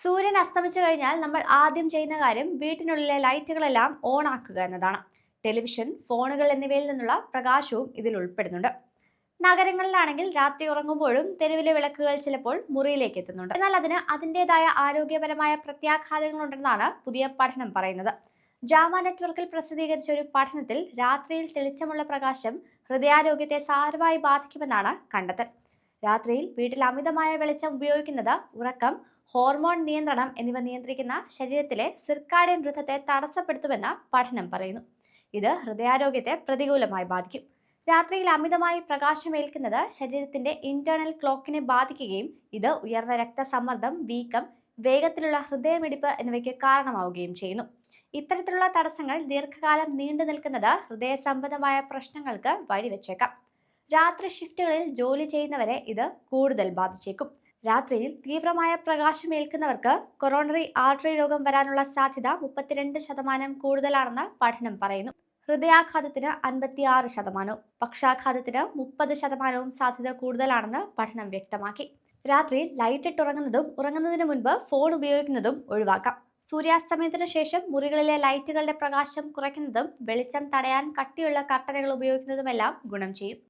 സൂര്യൻ അസ്തമിച്ചു കഴിഞ്ഞാൽ നമ്മൾ ആദ്യം ചെയ്യുന്ന കാര്യം വീട്ടിനുള്ളിലെ ലൈറ്റുകളെല്ലാം ഓൺ ആക്കുക എന്നതാണ്. ടെലിവിഷൻ, ഫോണുകൾ എന്നിവയിൽ നിന്നുള്ള പ്രകാശവും ഇതിൽ ഉൾപ്പെടുന്നുണ്ട്. നഗരങ്ങളിലാണെങ്കിൽ രാത്രി ഉറങ്ങുമ്പോഴും തെരുവിലെ വിളക്കുകൾ ചിലപ്പോൾ മുറിയിലേക്ക് എത്തുന്നുണ്ട്. എന്നാൽ അതിന് അതിൻ്റെതായ ആരോഗ്യപരമായ പ്രത്യാഘാതങ്ങളുണ്ടെന്നാണ് പുതിയ പഠനം പറയുന്നത്. ജാമ നെറ്റ്വർക്കിൽ പ്രസിദ്ധീകരിച്ച ഒരു പഠനത്തിൽ രാത്രിയിൽ തെളിച്ചമുള്ള പ്രകാശം ഹൃദയാരോഗ്യത്തെ സാരമായി ബാധിക്കുമെന്നാണ് കണ്ടെത്തൽ. രാത്രിയിൽ വീട്ടിൽ അമിതമായ വെളിച്ചം ഉപയോഗിക്കുന്നത് ഉറക്കം, ഹോർമോൺ നിയന്ത്രണം എന്നിവ നിയന്ത്രിക്കുന്ന ശരീരത്തിലെ സിർക്കാഡിയൻ വൃത്തത്തെ തടസ്സപ്പെടുത്തുമെന്ന് പഠനം പറയുന്നു. ഇത് ഹൃദയാരോഗ്യത്തെ പ്രതികൂലമായി ബാധിക്കും. രാത്രിയിൽ അമിതമായി പ്രകാശമേൽക്കുന്നത് ശരീരത്തിന്റെ ഇന്റേണൽ ക്ലോക്കിനെ ബാധിക്കുകയും ഇത് ഉയർന്ന രക്തസമ്മർദ്ദം, വീക്കം, വേഗത്തിലുള്ള ഹൃദയമിടിപ്പ് എന്നിവയ്ക്ക് കാരണമാവുകയും ചെയ്യുന്നു. ഇത്തരത്തിലുള്ള തടസ്സങ്ങൾ ദീർഘകാലം നീണ്ടു നിൽക്കുന്നത് ഹൃദയ സംബന്ധമായ പ്രശ്നങ്ങൾക്ക് വഴിവെച്ചേക്കാം. രാത്രി ഷിഫ്റ്റുകളിൽ ജോലി ചെയ്യുന്നവരെ ഇത് കൂടുതൽ ബാധിച്ചേക്കും. രാത്രിയിൽ തീവ്രമായ പ്രകാശമേൽക്കുന്നവർക്ക് കൊറോണറി ആർട്ടറി രോഗം വരാനുള്ള സാധ്യത 32% കൂടുതലാണെന്ന് പഠനം പറയുന്നു. ഹൃദയാഘാതത്തിന് 56%, പക്ഷാഘാതത്തിന് 30% സാധ്യത കൂടുതലാണെന്ന് പഠനം വ്യക്തമാക്കി. രാത്രിയിൽ ലൈറ്റ് ഇട്ടുറങ്ങുന്നതും ഉറങ്ങുന്നതിന് മുൻപ് ഫോൺ ഉപയോഗിക്കുന്നതും ഒഴിവാക്കാം. സൂര്യാസ്തമയത്തിനു ശേഷം മുറികളിലെ ലൈറ്റുകളുടെ പ്രകാശം കുറയ്ക്കുന്നതും വെളിച്ചം തടയാൻ കട്ടിയുള്ള കർട്ടനുകൾ ഉപയോഗിക്കുന്നതുമെല്ലാം ഗുണം ചെയ്യും.